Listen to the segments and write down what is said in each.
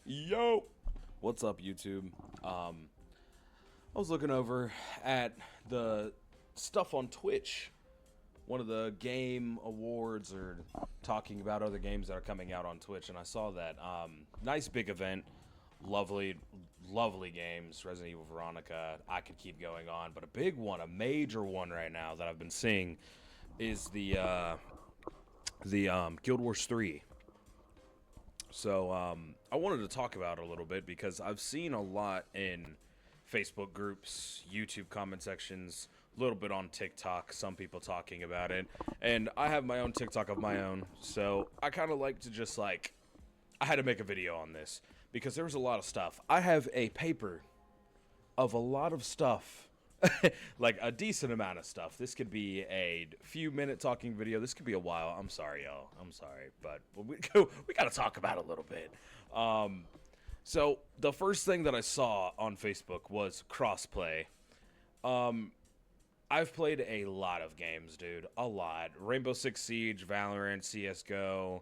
Yo, what's up, YouTube? I was looking over at the stuff on Twitch. One of the game awards or talking about other games that are coming out on Twitch, and I saw that. Nice big event, lovely, lovely games. Resident Evil Veronica. I could keep going on, but a big one, a major one right now that I've been seeing is the Guild Wars 3. So I wanted to talk about it a little bit because I've seen a lot in Facebook groups, YouTube comment sections, a little bit on TikTok, some people talking about it. And I have my own TikTok of my own, so I kind of like to just I had to make a video on this because there was a lot of stuff. I have a paper of a lot of stuff. Like a decent amount of stuff. This could be a few minute talking video. This could be a while. I'm sorry, y'all. I'm sorry, but we got to talk about it a little bit. So the first thing that I saw on Facebook was crossplay. I've played a lot of games, dude. A lot. Rainbow Six Siege, Valorant, CSGO,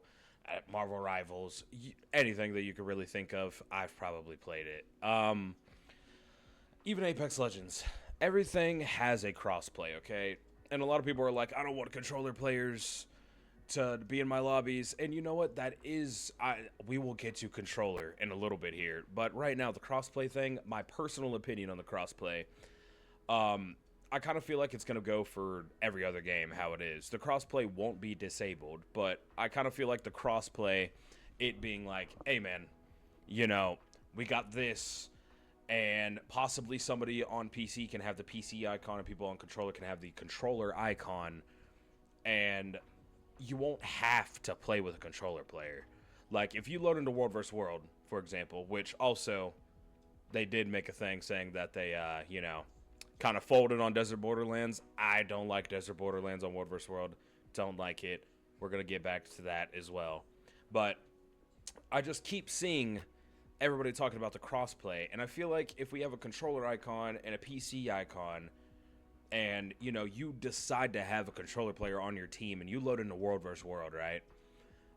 Marvel Rivals, anything that you could really think of, I've probably played it. Even Apex Legends. Everything has a crossplay, okay? And a lot of people are like, I don't want controller players to be in my lobbies. And you know what? We will get to controller in a little bit here. But right now, the crossplay thing, my personal opinion on the crossplay, I kind of feel like it's going to go for every other game how it is. The crossplay won't be disabled, but I kind of feel like the crossplay, it being like, hey man, we got this, and possibly somebody on PC can have the PC icon and people on controller can have the controller icon, and you won't have to play with a controller player. Like, if you load into World vs. World, for example, which also they did make a thing saying that they, kind of folded on Desert Borderlands. I don't like Desert Borderlands on World vs. World. Don't like it. We're going to get back to that as well. But I just keep seeing everybody talking about the crossplay, and I feel like if we have a controller icon and a PC icon, and you decide to have a controller player on your team and you load into World vs. World, right?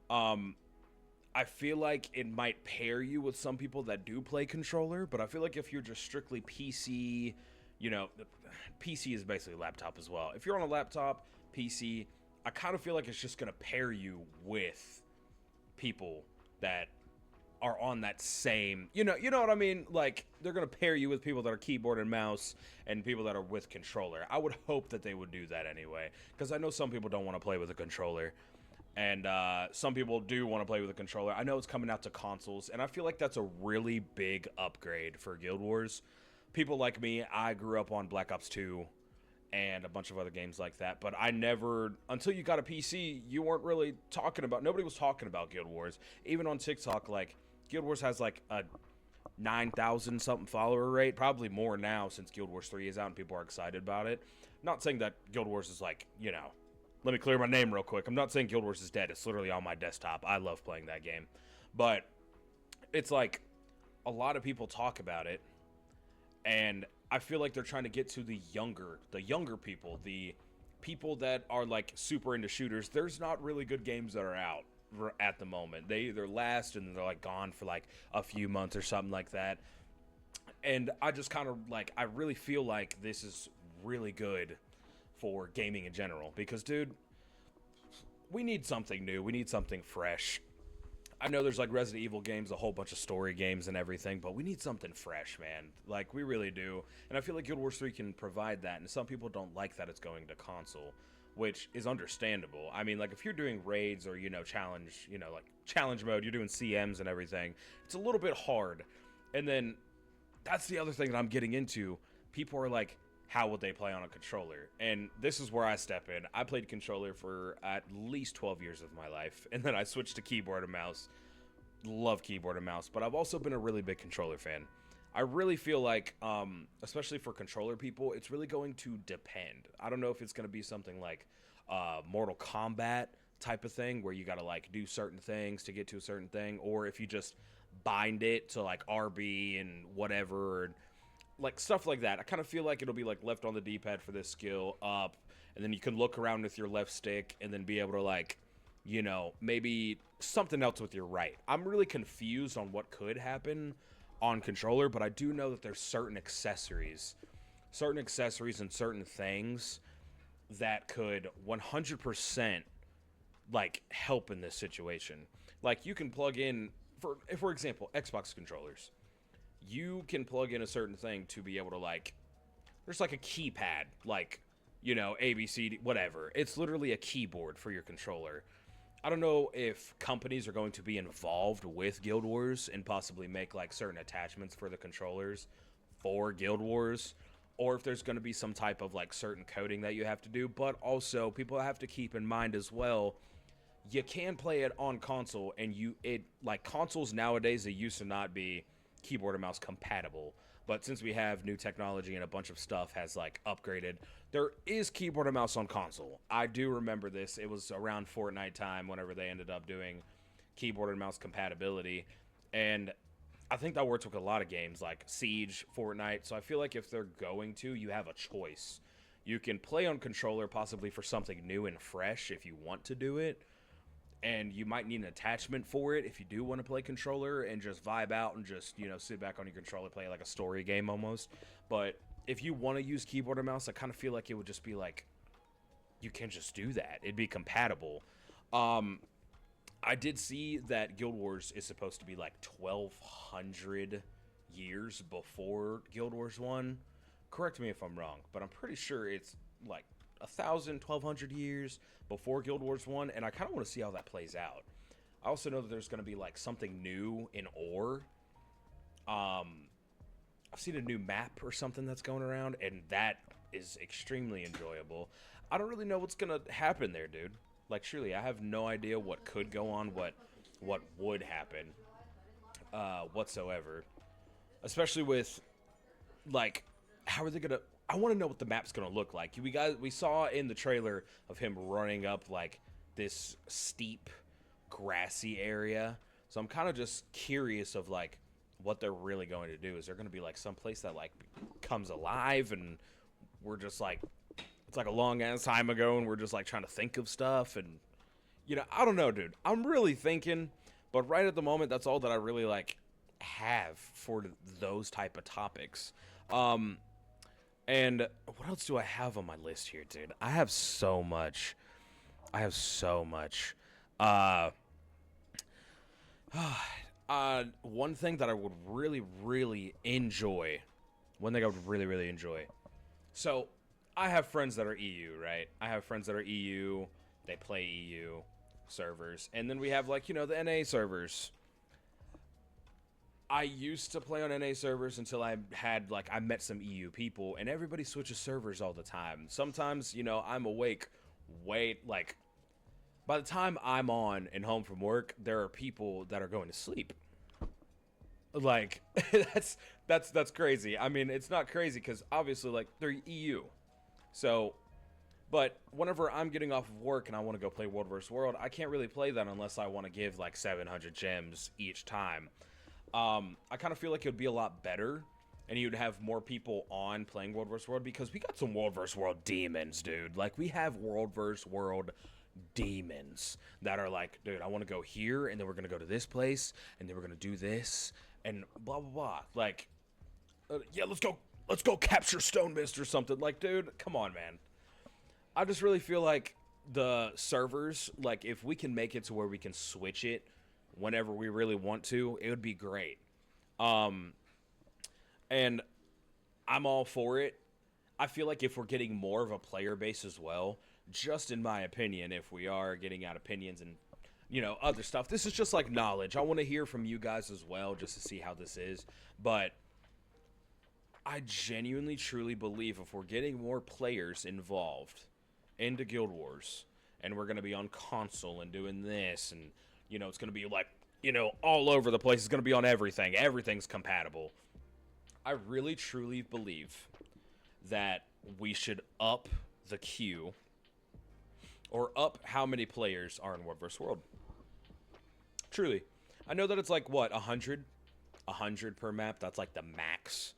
I feel like it might pair you with some people that do play controller, but I feel like if you're just strictly PC, PC is basically laptop as well. If you're on a laptop, PC, I kind of feel like it's just going to pair you with people that are on that same, you know what I mean? Like, they're going to pair you with people that are keyboard and mouse and people that are with controller. I would hope that they would do that anyway, because I know some people don't want to play with a controller, and some people do want to play with a controller. I know it's coming out to consoles, and I feel like that's a really big upgrade for Guild Wars. People like me, I grew up on Black Ops 2 and a bunch of other games like that, but I never, until you got a PC, you weren't really talking about, nobody was talking about Guild Wars. Even on TikTok, like, Guild Wars has like a 9,000 something follower rate, probably more now since Guild Wars 3 is out and people are excited about it. Not saying that Guild Wars is like, let me clear my name real quick. I'm not saying Guild Wars is dead. It's literally on my desktop. I love playing that game. But it's like a lot of people talk about it, and I feel like they're trying to get to the younger people, the people that are like super into shooters. There's not really good games that are out at the moment. They either last and they're like gone for like a few months or something like that. And I just kind of like, I really feel like this is really good for gaming in general, because dude, we need something new. We need something fresh. I know there's like Resident Evil games, a whole bunch of story games and everything, but we need something fresh, man. Like, we really do. And I feel like Guild Wars 3 can provide that, and some people don't like that it's going to console, which is understandable. I mean, like, if you're doing raids or, challenge, like challenge mode, you're doing CMs and everything, it's a little bit hard. And then that's the other thing that I'm getting into. People are like, how would they play on a controller? And this is where I step in. I played controller for at least 12 years of my life, and then I switched to keyboard and mouse. Love keyboard and mouse, but I've also been a really big controller fan. I really feel like, especially for controller people, it's really going to depend. I don't know if it's going to be something like Mortal Kombat type of thing, where you got to like do certain things to get to a certain thing, or if you just bind it to like RB and whatever, and like stuff like that. I kind of feel like it'll be like left on the D-pad for this skill, up, and then you can look around with your left stick and then be able to like maybe something else with your right. I'm really confused on what could happen on controller, but I do know that there's certain accessories and certain things that could 100% like help in this situation. Like you can plug in for example, Xbox controllers. You can plug in a certain thing to be able to like there's like a keypad, like A B C D, whatever. It's literally a keyboard for your controller. I don't know if companies are going to be involved with Guild Wars and possibly make like certain attachments for the controllers for Guild Wars, or if there's going to be some type of like certain coding that you have to do. But also people have to keep in mind as well, you can play it on console, and like consoles nowadays, they used to not be keyboard and mouse compatible. But since we have new technology and a bunch of stuff has like upgraded, there is keyboard and mouse on console. I do remember this. It was around Fortnite time whenever they ended up doing keyboard and mouse compatibility. And I think that works with a lot of games like Siege, Fortnite. So I feel like if they're going to, you have a choice. You can play on controller possibly for something new and fresh if you want to do it. And you might need an attachment for it if you do want to play controller and just vibe out and just, sit back on your controller, play like a story game almost. But if you want to use keyboard and mouse, I kind of feel like it would just be like, you can just do that. It'd be compatible. I did see that Guild Wars is supposed to be like 1,200 years before Guild Wars 1. Correct me if I'm wrong, but I'm pretty sure it's like 1,000, 1,200 years before Guild Wars 1, and I kind of want to see how that plays out. I also know that there's going to be like something new in ore. I've seen a new map or something that's going around, and that is extremely enjoyable. I don't really know what's going to happen there, dude. Like, surely I have no idea what could go on, what would happen whatsoever. Especially with, like, how are they going to... I want to know what the map's going to look like. We saw in the trailer of him running up, like, this steep, grassy area. So I'm kind of just curious of, like, what they're really going to do. Is there going to be, like, some place that, like, comes alive and we're just, like, it's, like, a long-ass time ago and we're just, like, trying to think of stuff and, I don't know, dude. I'm really thinking, but right at the moment, that's all that I really, like, have for those type of topics. And what else do I have on my list here, dude? I have so much. One thing that I would really, really enjoy. So, I have friends that are EU, right? They play EU servers. And then we have, like, the NA servers. I used to play on NA servers until I met some EU people, and everybody switches servers all the time. Sometimes, I'm awake, by the time I'm on and home from work, there are people that are going to sleep. Like, that's crazy. I mean, it's not crazy because obviously, like, they're EU. So, but whenever I'm getting off of work and I want to go play World vs. World, I can't really play that unless I want to give, like, 700 gems each time. I kind of feel like it would be a lot better, and you'd have more people on playing World vs. World, because we got some World vs. World demons, dude. Like, we have World vs. World demons that are like, dude, I want to go here, and then we're going to go to this place, and then we're going to do this, and blah, blah, blah. Like, yeah, let's go capture Stone Mist or something. Like, dude, come on, man. I just really feel like the servers, like, if we can make it to where we can switch it whenever we really want to, it would be great. And I'm all for it. I feel like if we're getting more of a player base as well, just in my opinion, if we are getting out opinions and, other stuff, this is just like knowledge. I want to hear from you guys as well, just to see how this is. But I genuinely, truly believe if we're getting more players involved into Guild Wars, and we're going to be on console and doing this, and it's going to be like, all over the place. It's going to be on everything. Everything's compatible. I really, truly believe that we should up the queue, or up how many players are in World vs. World. Truly. I know that it's like, what, 100? 100 per map. That's like the max.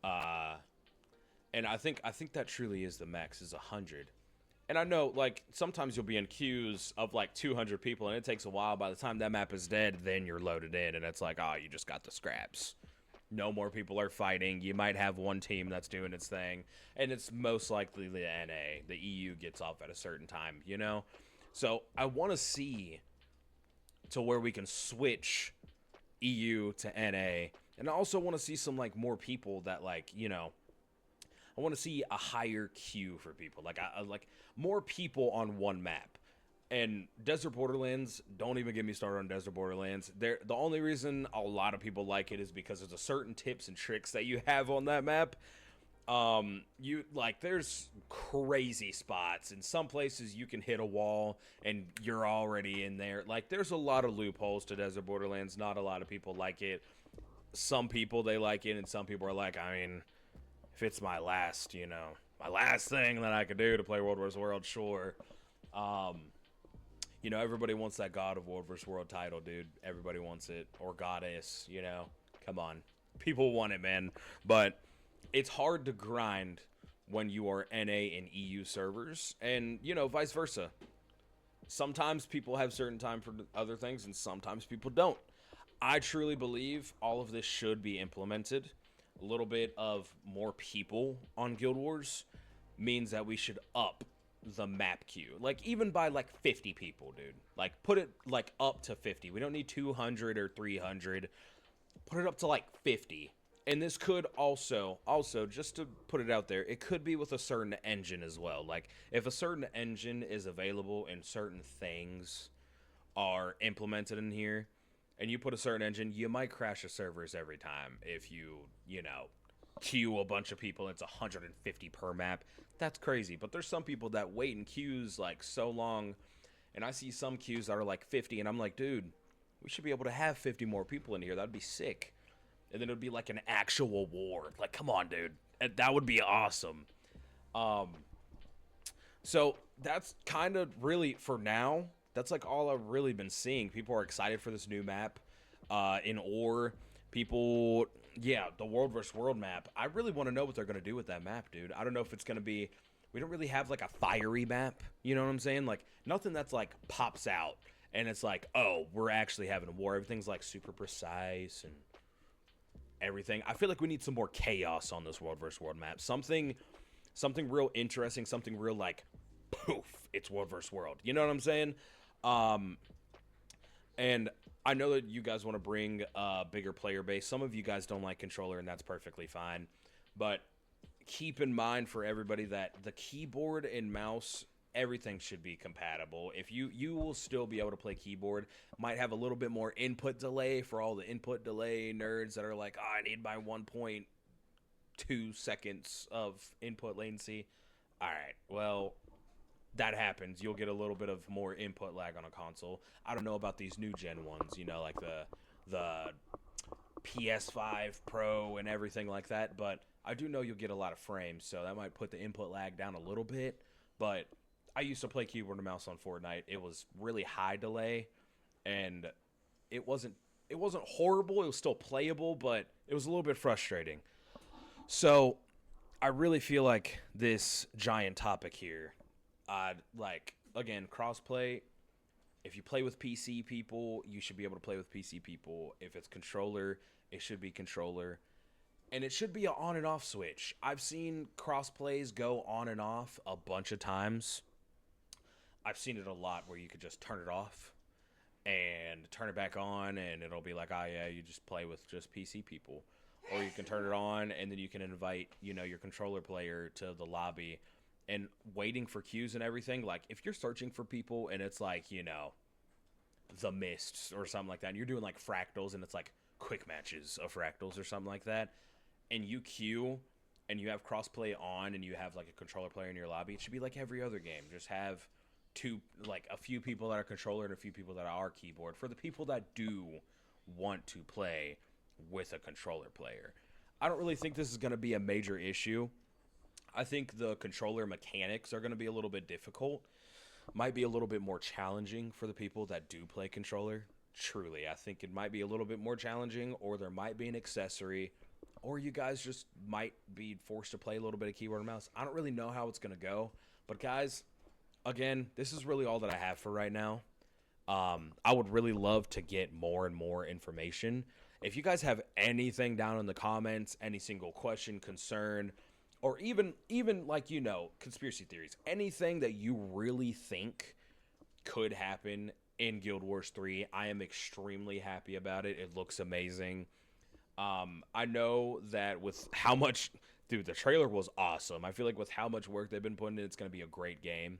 And I think that truly is the max, is 100. And I know, like, sometimes you'll be in queues of, like, 200 people, and it takes a while. By the time that map is dead, then you're loaded in, and it's like, oh, you just got the scraps. No more people are fighting. You might have one team that's doing its thing, and it's most likely the NA. The EU gets off at a certain time, you know? So I want to see to where we can switch EU to NA, and I also want to see some, like, more people that, like, you know, I want to see a higher queue for people, like like more people on one map. And Desert Borderlands, don't even get me started on Desert Borderlands. The only reason a lot of people like it is because there's a certain tips and tricks that you have on that map. You like there's crazy spots. In some places you can hit a wall and you're already in there. Like there's a lot of loopholes to Desert Borderlands. Not a lot of people like it. Some people they like it, and some people are like, I mean, if it's my last, you know, my last thing that I could do to play World vs. World, sure. You know, everybody wants that God of World vs. World title, dude. Everybody wants it. Or Goddess, you know. Come on. People want it, man. But it's hard to grind when you are NA and EU servers. And, you know, vice versa. Sometimes people have certain time for other things, and sometimes people don't. I truly believe all of this should be implemented. A little bit of more people on Guild Wars means that we should up the map queue, like even by like 50 people, dude. Like put it like up to 50. We don't need 200 or 300. Put it up to like 50. And this could also just to put it out there, it could be with a certain engine as well. Like if a certain engine is available and certain things are implemented in here, and you put a certain engine, you might crash the servers every time if you know, queue a bunch of people. It's 150 per map. That's crazy. But there's some people that wait in queues like so long, and I see some queues that are like 50, and I'm like, dude, we should be able to have 50 more people in here. That'd be sick. And then it would be like an actual war. Like, come on, dude. That would be awesome. So that's kind of really, for now, that's like all I've really been seeing. People are excited for this new map in Ore. People, yeah, the World vs. World map. I really want to know what they're going to do with that map, dude. I don't know if it's going to be, we don't really have like a fiery map. You know what I'm saying? Like nothing that's like pops out and it's like, oh, we're actually having a war. Everything's like super precise and everything. I feel like we need some more chaos on this World vs. World map. Something real interesting, something real like, poof, it's World vs. World. You know what I'm saying? And I know that you guys want to bring a bigger player base. Some of you guys don't like controller, and that's perfectly fine. But keep in mind for everybody that the keyboard and mouse, everything should be compatible. If you will still be able to play keyboard. Might have a little bit more input delay for all the input delay nerds that are like, oh, I need my 1.2 seconds of input latency. All right, well, that happens. You'll get a little bit of more input lag on a console. I don't know about these new gen ones, you know, like the PS5 Pro and everything like that, but I do know you'll get a lot of frames, so that might put the input lag down a little bit. But I used to play keyboard and mouse on Fortnite. It was really high delay, and it wasn't horrible. It was still playable, but it was a little bit frustrating. So I really feel like this giant topic here, like, again, crossplay. If you play with PC people, you should be able to play with PC people. If it's controller, it should be controller. And it should be an on and off switch. I've seen crossplays go on and off a bunch of times. I've seen it a lot where you could just turn it off and turn it back on, and it'll be like, oh yeah, you just play with just PC people. Or you can turn it on, and then you can invite, you know, your controller player to the lobby. And waiting for queues and everything, like, if you're searching for people and it's like, you know, The Mists or something like that, and you're doing, like, fractals, and it's, like, quick matches of fractals or something like that, and you queue, and you have crossplay on, and you have, like, a controller player in your lobby, it should be like every other game. Just have a few people that are controller and a few people that are keyboard, for the people that do want to play with a controller player. I don't really think this is going to be a major issue. I think the controller mechanics are going to be a little bit difficult. Might be a little bit more challenging for the people that do play controller. Truly, I think it might be a little bit more challenging, or there might be an accessory, or you guys just might be forced to play a little bit of keyboard and mouse. I don't really know how it's going to go, but guys, again, this is really all that I have for right now. I would really love to get more and more information. If you guys have anything down in the comments, any single question, concern, or even like conspiracy theories, anything that you really think could happen in Guild Wars 3, I am extremely happy about it. It looks amazing. I know that with how much, dude, the trailer was awesome. I feel like with how much work they've been putting in, it's going to be a great game.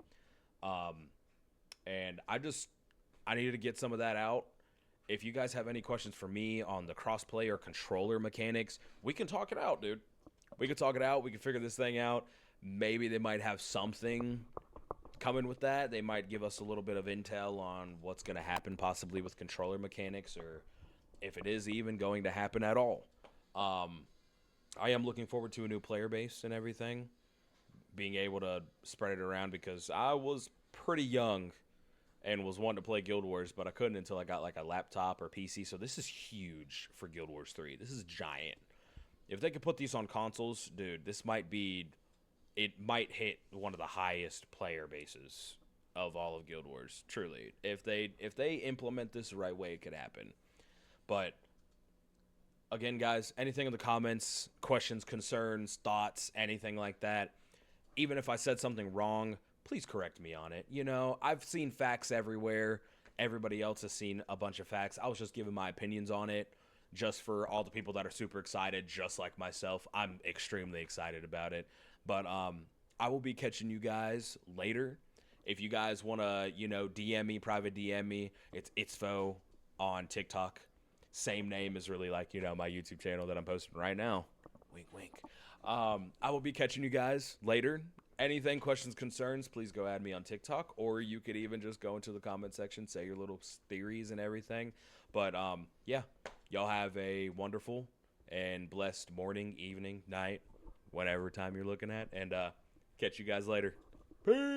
And I needed to get some of that out. If you guys have any questions for me on the crossplay or controller mechanics, we can talk it out, dude. We can talk it out. We can figure this thing out. Maybe they might have something coming with that. They might give us a little bit of intel on what's going to happen possibly with controller mechanics, or if it is even going to happen at all. I am looking forward to a new player base and everything, being able to spread it around, because I was pretty young and was wanting to play Guild Wars, but I couldn't until I got like a laptop or PC. So this is huge for Guild Wars 3. This is giant. If they could put these on consoles, dude, this might be, it might hit one of the highest player bases of all of Guild Wars, truly. If they implement this the right way, it could happen. But again, guys, anything in the comments, questions, concerns, thoughts, anything like that, even if I said something wrong, please correct me on it. I've seen facts everywhere. Everybody else has seen a bunch of facts. I was just giving my opinions on it, just for all the people that are super excited, just like myself. I'm extremely excited about it. But I will be catching you guys later. If you guys want to, DM me, private DM me, it's Itzfo on TikTok. Same name as really like, my YouTube channel that I'm posting right now. Wink, wink. I will be catching you guys later. Anything, questions, concerns, please go add me on TikTok, or you could even just go into the comment section, say your little theories and everything. But yeah, y'all have a wonderful and blessed morning, evening, night, whatever time you're looking at, and catch you guys later. Peace.